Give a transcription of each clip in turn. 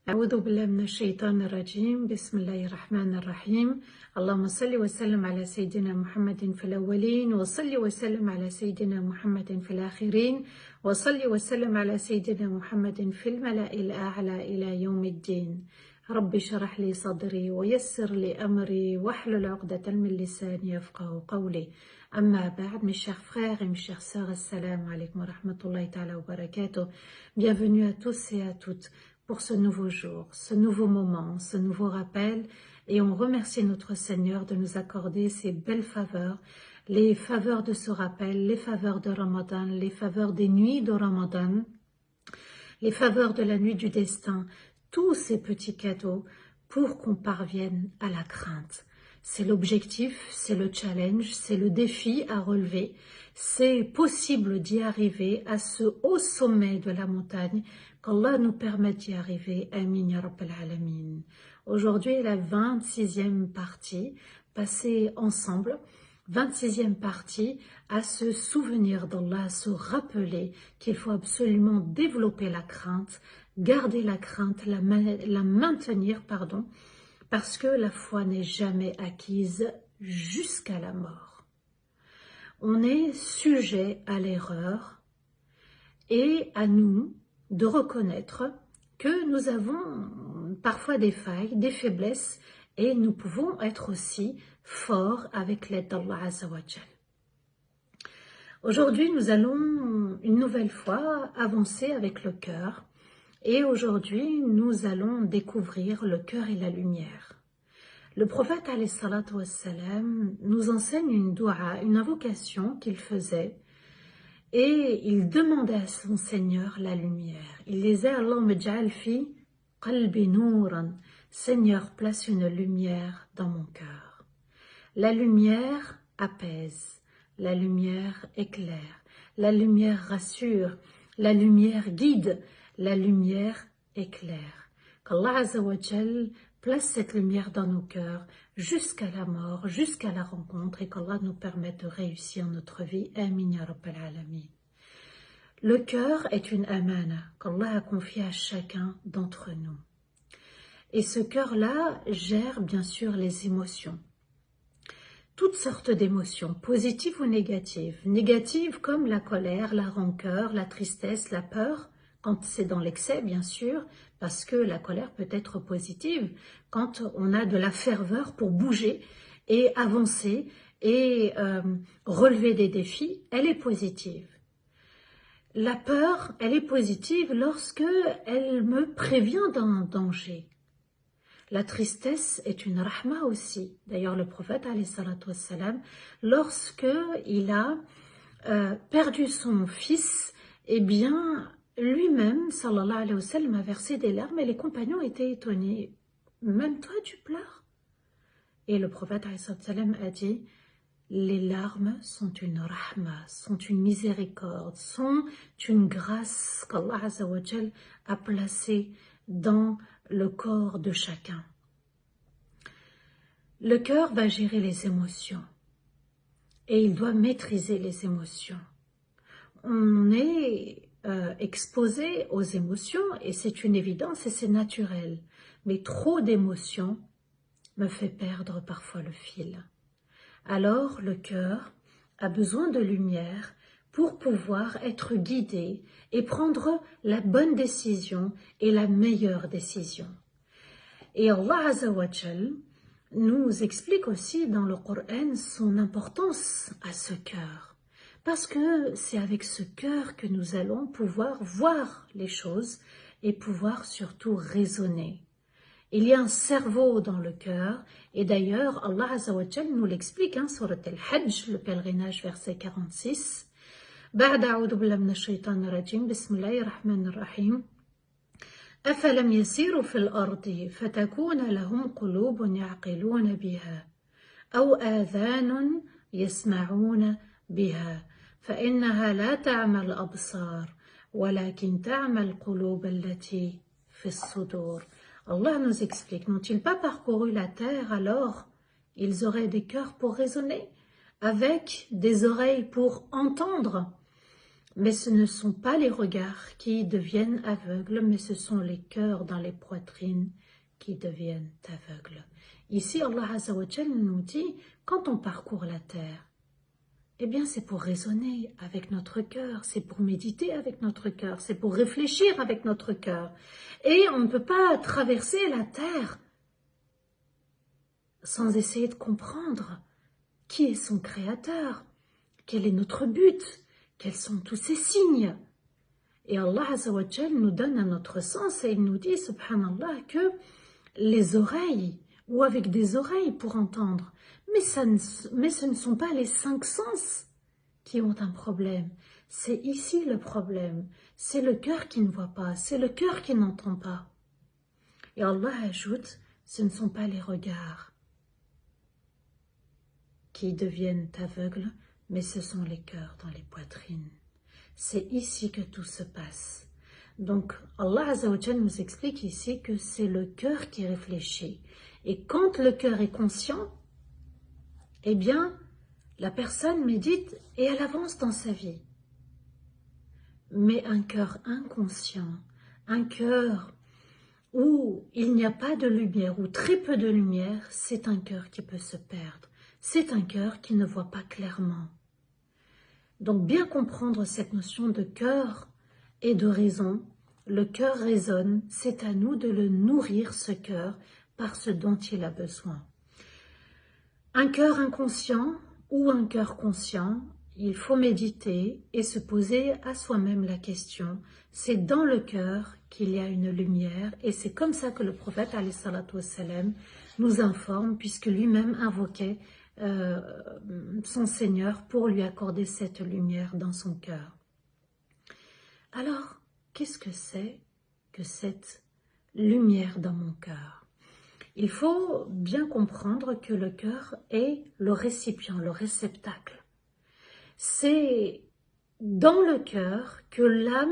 أعوذ بالله من الشيطان الرجيم بسم الله الرحمن الرحيم اللهم صل وسلم على سيدنا محمد في الأولين وصل وسلم على سيدنا محمد في الآخرين وصل وسلم على سيدنا محمد في الملأ الأعلى إلى يوم الدين. رب اشرح لي صدري ويسر لي أمري واحلل عقدة من لساني يفقهوا قولي. أما بعد, mes chers frères et mes chères sœurs, assalamu alaikum wa rahmatullahi ta'ala wa barakatuh. Bienvenue à tous et à toutes pour ce nouveau jour, ce nouveau moment, ce nouveau rappel, et on remercie notre Seigneur de nous accorder ces belles faveurs, les faveurs de ce rappel, les faveurs de Ramadan, les faveurs des nuits de Ramadan, les faveurs de la nuit du destin, tous ces petits cadeaux pour qu'on parvienne à la crainte. C'est l'objectif, c'est le challenge, c'est le défi à relever. C'est possible d'y arriver à ce haut sommet de la montagne, qu'Allah nous permette d'y arriver. Amin ya Rabbal Alamin. Aujourd'hui est la 26e partie, passée ensemble, 26e partie à se souvenir d'Allah, à se rappeler qu'il faut absolument développer la crainte, garder la crainte, la maintenir, parce que la foi n'est jamais acquise jusqu'à la mort. On est sujet à l'erreur et à nous de reconnaître que nous avons parfois des failles, des faiblesses, et nous pouvons être aussi forts avec l'aide d'Allah Azza wa Jal. Aujourd'hui, nous allons une nouvelle fois avancer avec le cœur, et aujourd'hui, nous allons découvrir le cœur et la lumière. Le prophète alayhi salatu wassalam nous enseigne une doua, une invocation qu'il faisait, et il demandait à son Seigneur la lumière. Il disait « Allahumma ja'al fi qalbi nouran » Seigneur, place une lumière dans mon cœur. La lumière apaise, la lumière éclaire, la lumière rassure, la lumière guide, la lumière éclaire. Qu'Allah Azza wa Jal place cette lumière dans nos cœurs jusqu'à la mort, jusqu'à la rencontre, et qu'Allah nous permette de réussir notre vie. Amin ya Rabbal Alamin. Le cœur est une amana qu'Allah a confiée à chacun d'entre nous. Et ce cœur-là gère bien sûr les émotions. Toutes sortes d'émotions, positives ou négatives. Négatives comme la colère, la rancœur, la tristesse, la peur, quand c'est dans l'excès bien sûr, parce que la colère peut être positive quand on a de la ferveur pour bouger et avancer et relever des défis, elle est positive. La peur, elle est positive lorsque elle me prévient d'un danger. La tristesse est une rahma aussi. D'ailleurs, le prophète, alayhi salatu wassalam, lorsque il a perdu son fils, eh bien, lui-même, sallallahu alayhi wa sallam, a versé des larmes et les compagnons étaient étonnés. Même toi, tu pleures? Et le prophète, alayhi salatu wassalam, a dit, les larmes sont une rahma, sont une miséricorde, sont une grâce qu'Allah Azza wa Jal a placée dans le corps de chacun. Le cœur va gérer les émotions et il doit maîtriser les émotions. On est exposé aux émotions et c'est une évidence et c'est naturel, mais trop d'émotions me fait perdre parfois le fil. Alors le cœur a besoin de lumière pour pouvoir être guidé et prendre la bonne décision et la meilleure décision. Et Allah Azza wa Jal nous explique aussi dans le Coran son importance à ce cœur. Parce que c'est avec ce cœur que nous allons pouvoir voir les choses et pouvoir surtout raisonner. Il y a un cerveau dans le cœur, et d'ailleurs Allah Azza wa Jal nous l'explique, sur Al-Hajj, le pèlerinage, verset 46. بعد أعوذ بالله من الشيطان الرجيم بسم الله الرحمن الرحيم أفلم يسيروا في الأرض فتكون لهم قلوب يعقلون بها أو آذان يسمعون بها فإنها لا تعمى الأبصار ولكن تعمى القلوب التي في الصدور. Allah nous explique, n'ont-ils pas parcouru la terre alors ils auraient des cœurs pour raisonner, avec des oreilles pour entendre, Mais ce ne sont pas les regards qui deviennent aveugles, mais ce sont les cœurs dans les poitrines qui deviennent aveugles. Ici, Allah Azza wa Jal nous dit, quand on parcourt la terre, eh bien c'est pour raisonner avec notre cœur, c'est pour méditer avec notre cœur, c'est pour réfléchir avec notre cœur. Et on ne peut pas traverser la terre sans essayer de comprendre qui est son créateur, quel est notre but, quels sont tous ces signes. Et Allah Azza wa Jal nous donne un autre sens et il nous dit, subhanallah, que les oreilles, ou avec des oreilles pour entendre, mais ce ne sont pas les 5 sens qui ont un problème. C'est ici le problème. C'est le cœur qui ne voit pas, c'est le cœur qui n'entend pas. Et Allah ajoute, ce ne sont pas les regards qui deviennent aveugles, mais ce sont les cœurs dans les poitrines. C'est ici que tout se passe. Donc, Allah Azza wa Jal nous explique ici que c'est le cœur qui réfléchit. Et quand le cœur est conscient, eh bien, la personne médite et elle avance dans sa vie. Mais un cœur inconscient, un cœur où il n'y a pas de lumière, ou très peu de lumière, c'est un cœur qui peut se perdre. C'est un cœur qui ne voit pas clairement. Donc, bien comprendre cette notion de cœur et de raison, le cœur raisonne, c'est à nous de le nourrir, ce cœur, par ce dont il a besoin. Un cœur inconscient ou un cœur conscient, il faut méditer et se poser à soi-même la question. C'est dans le cœur qu'il y a une lumière et c'est comme ça que le prophète alayhi salatu wassalam nous informe, puisque lui-même invoquait son Seigneur pour lui accorder cette lumière dans son cœur. Alors, qu'est-ce que c'est que cette lumière dans mon cœur? Il faut bien comprendre que le cœur est le récipient, le réceptacle. C'est dans le cœur que l'âme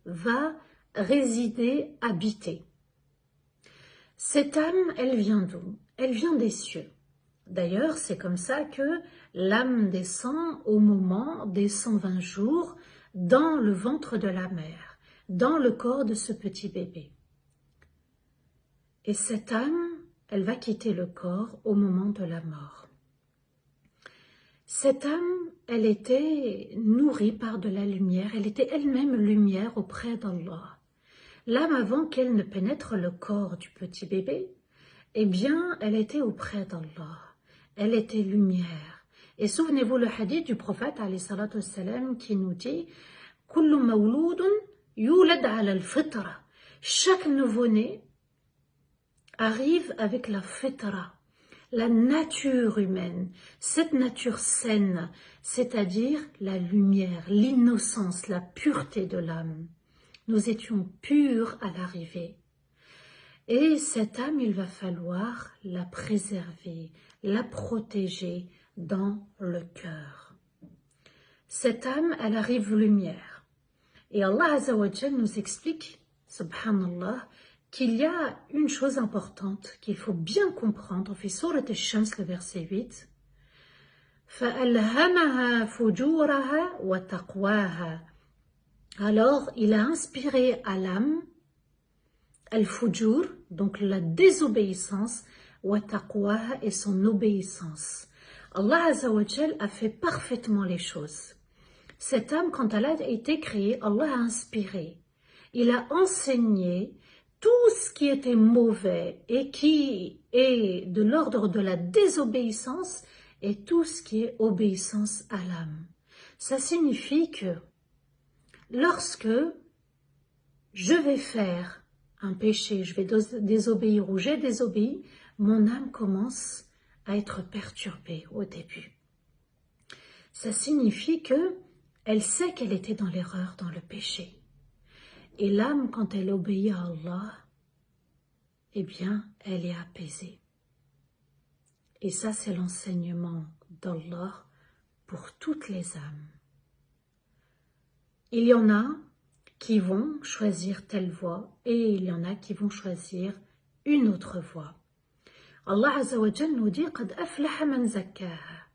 va résider, habiter. Cette âme, elle vient d'où? Elle vient des cieux. D'ailleurs, c'est comme ça que l'âme descend au moment des 120 jours dans le ventre de la mère, dans le corps de ce petit bébé. Et cette âme, elle va quitter le corps au moment de la mort. Cette âme, elle était nourrie par de la lumière, elle était elle-même lumière auprès d'Allah. L'âme, avant qu'elle ne pénètre le corps du petit bébé, eh bien, elle était auprès d'Allah. Elle était lumière. Et souvenez-vous le hadith du prophète alayhi salatu wassalam qui nous dit « Kullu mawloudun yulad ala al-fitra » Chaque nouveau-né arrive avec la fitra, la nature humaine, cette nature saine, c'est-à-dire la lumière, l'innocence, la pureté de l'âme. Nous étions purs à l'arrivée. Et cette âme, il va falloir la préserver, la protéger dans le cœur. Cette âme, elle arrive lumière. Et Allah Azza wa Jal nous explique, subhanallah, qu'il y a une chose importante qu'il faut bien comprendre. Fi Surat al-Shams, le verset 8. فَأَلْهَمَهَا فُجُورَهَا وَتَقْوَاهَا. Alors, il a inspiré à l'âme al-fujur, donc la désobéissance, wa taqwaha et son obéissance. Allah Azza wa Jal a fait parfaitement les choses. Cette âme, quand elle a été créée, Allah a inspiré. Il a enseigné tout ce qui était mauvais et qui est de l'ordre de la désobéissance et tout ce qui est obéissance à l'âme. Ça signifie que lorsque je vais faire un péché, je vais désobéir ou j'ai désobéi, mon âme commence à être perturbée au début. Ça signifie que elle sait qu'elle était dans l'erreur, dans le péché. Et l'âme, quand elle obéit à Allah, eh bien, elle est apaisée. Et ça, c'est l'enseignement d'Allah pour toutes les âmes. Il y en a qui vont choisir telle voie et il y en a qui vont choisir une autre voie. Allah Azza wa Jal nous dit « Qad aflaha man zakkaha »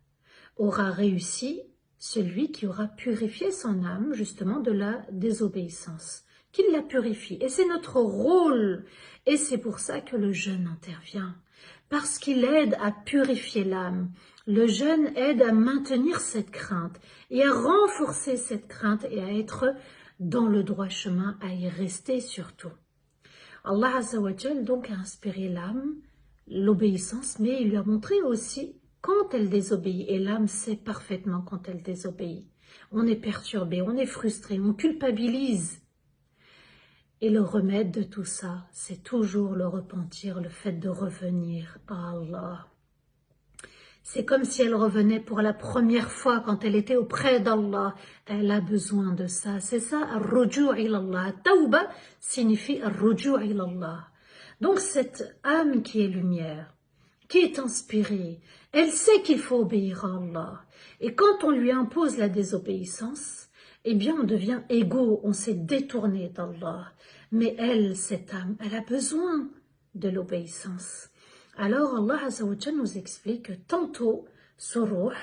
aura réussi celui qui aura purifié son âme justement de la désobéissance, qu'il la purifie. Et c'est notre rôle. Et c'est pour ça que le jeûne intervient. Parce qu'il aide à purifier l'âme. Le jeûne aide à maintenir cette crainte et à renforcer cette crainte et à être dans le droit chemin, à y rester surtout. Allah Azza wa Jal donc a inspiré l'âme, l'obéissance, mais il lui a montré aussi quand elle désobéit. Et l'âme sait parfaitement quand elle désobéit. On est perturbé, on est frustré, on culpabilise. Et le remède de tout ça, c'est toujours le repentir, le fait de revenir à Allah. C'est comme si elle revenait pour la première fois quand elle était auprès d'Allah. Elle a besoin de ça. C'est ça, ar-ruju' ilallah. Tawba signifie ar-ruju' ilallah. Donc cette âme qui est lumière, qui est inspirée, elle sait qu'il faut obéir à Allah. Et quand on lui impose la désobéissance, eh bien on devient égaux, on s'est détourné d'Allah. Mais elle, cette âme, elle a besoin de l'obéissance. Alors Allah Azza wa Jal nous explique que tantôt, ce ruh,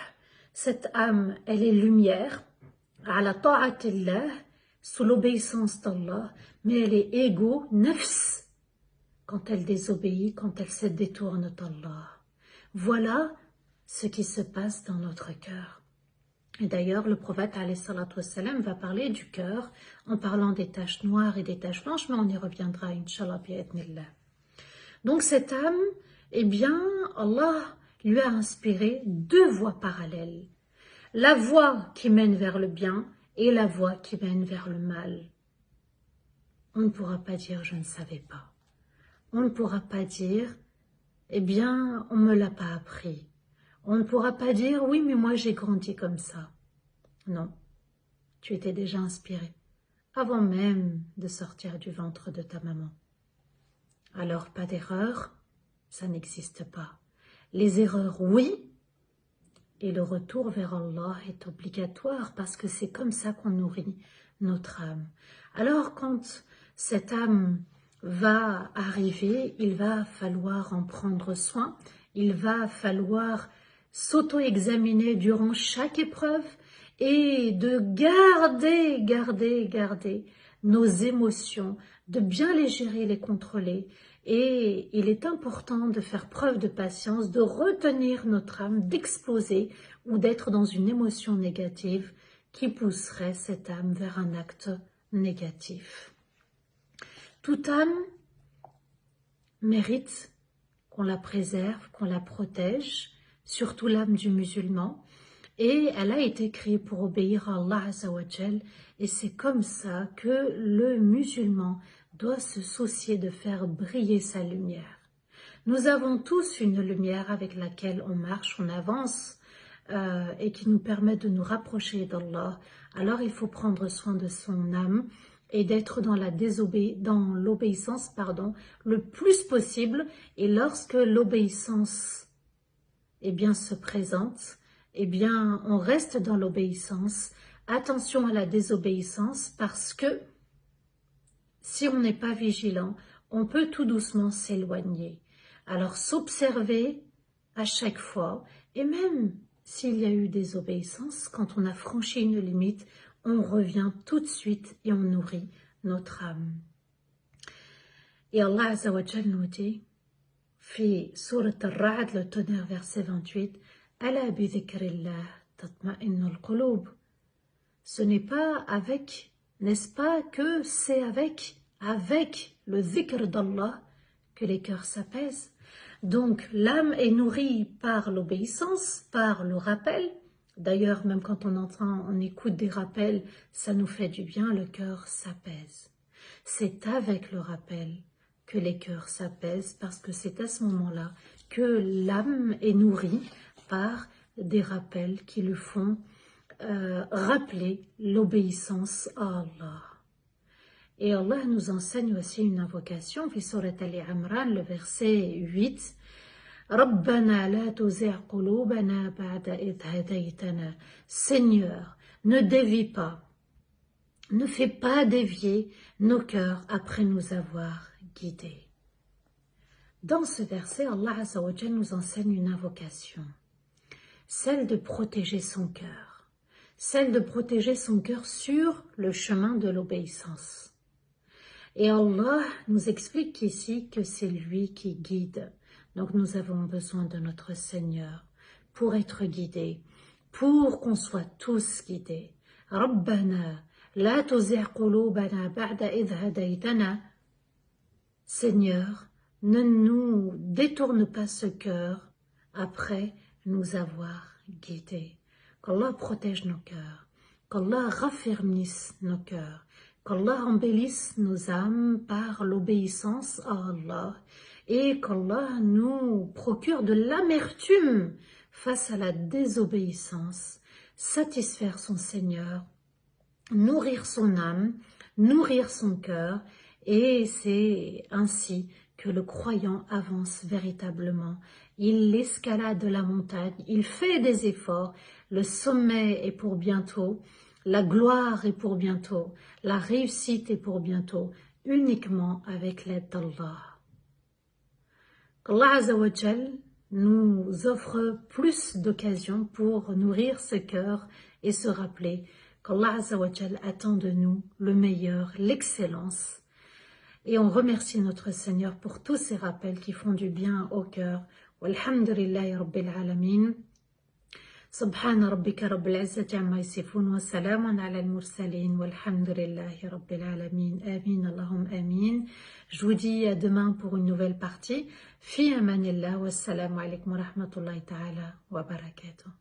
cette âme, elle est lumière, ala ta'atillah, sous l'obéissance d'Allah, mais elle est égaux, nafs, quand elle désobéit, quand elle se détourne d'Allah. Voilà ce qui se passe dans notre cœur. Et d'ailleurs, le prophète alayhi salatu wassalam va parler du cœur en parlant des taches noires et des taches blanches, mais on y reviendra, Inch'Allah, bi'idhnillah. Donc cette âme, eh bien, Allah lui a inspiré deux voies parallèles. La voie qui mène vers le bien et la voie qui mène vers le mal. On ne pourra pas dire « je ne savais pas ». On ne pourra pas dire « eh bien, on ne me l'a pas appris ». On ne pourra pas dire « oui, mais moi j'ai grandi comme ça ». Non, tu étais déjà inspiré, avant même de sortir du ventre de ta maman. Alors pas d'erreur, ça n'existe pas. Les erreurs, oui, et le retour vers Allah est obligatoire parce que c'est comme ça qu'on nourrit notre âme. Alors quand cette âme va arriver, il va falloir en prendre soin, il va falloir s'auto-examiner durant chaque épreuve et de garder nos émotions, de bien les gérer, les contrôler. Et il est important de faire preuve de patience, de retenir notre âme, d'exploser ou d'être dans une émotion négative qui pousserait cette âme vers un acte négatif. Toute âme mérite qu'on la préserve, qu'on la protège, surtout l'âme du musulman. Et elle a été créée pour obéir à Allah Azza wa Jal. Et c'est comme ça que le musulman doit se soucier de faire briller sa lumière. Nous avons tous une lumière avec laquelle on marche, on avance et qui nous permet de nous rapprocher d'Allah. Alors il faut prendre soin de son âme et d'être dans l'obéissance le plus possible. Et lorsque l'obéissance se présente, on reste dans l'obéissance. Attention à la désobéissance parce que si on n'est pas vigilant, on peut tout doucement s'éloigner. Alors s'observer à chaque fois, et même s'il y a eu désobéissance, quand on a franchi une limite, on revient tout de suite et on nourrit notre âme. Et Allah Azza wa Jal nous dit, fi Surat Ar-Ra'd, le tonnerre, verset 28, Ala bi dhikrillah tatma'innul qulub. Ce n'est pas avec, n'est-ce pas que c'est avec le dhikr d'Allah que les cœurs s'apaisent. Donc l'âme est nourrie par l'obéissance, par le rappel. D'ailleurs, même quand on écoute des rappels, ça nous fait du bien, le cœur s'apaise. C'est avec le rappel que les cœurs s'apaisent parce que c'est à ce moment-là que l'âme est nourrie par des rappels qui lui font rappeler l'obéissance à Allah. Et Allah nous enseigne aussi une invocation, fi Surat Al-Imran, le verset 8, Rabbana la tuzi' qulubana ba'da idh hadaytana. Seigneur, ne dévie pas, ne fais pas dévier nos cœurs après nous avoir guidés. Dans ce verset, Allah Azza wa Jal nous enseigne une invocation, celle de protéger son cœur. celle de protéger son cœur sur le chemin de l'obéissance. Et Allah nous explique ici que c'est lui qui guide. Donc nous avons besoin de notre Seigneur pour être guidés, pour qu'on soit tous guidés. Rabbana, la tuzigh qulubana ba'da idh hadaytana. Seigneur, ne nous détourne pas ce cœur après nous avoir guidés. Qu'Allah protège nos cœurs, qu'Allah raffermisse nos cœurs, qu'Allah embellisse nos âmes par l'obéissance à Allah et qu'Allah nous procure de l'amertume face à la désobéissance, satisfaire son Seigneur, nourrir son âme, nourrir son cœur, et c'est ainsi que le croyant avance véritablement. Il escalade la montagne, il fait des efforts, le sommet est pour bientôt, la gloire est pour bientôt, la réussite est pour bientôt, uniquement avec l'aide d'Allah. Qu'Allah Azza wa Jal nous offre plus d'occasions pour nourrir ce cœur et se rappeler qu'Allah Azza wa Jal attend de nous le meilleur, l'excellence. Et on remercie notre Seigneur pour tous ces rappels qui font du bien au cœur. Walhamdulillahi Rabbil Alamin. Subhana rabbika rabbil izzati amma yasifun wa salamun ala al-mursalin walhamdulillahi Rabbil Alamin. Amin, Allahumma amin. Je vous dis à demain pour une nouvelle partie. Fi amanillah wa assalamu alaikum wa rahmatullahi ta'ala wa barakatuh.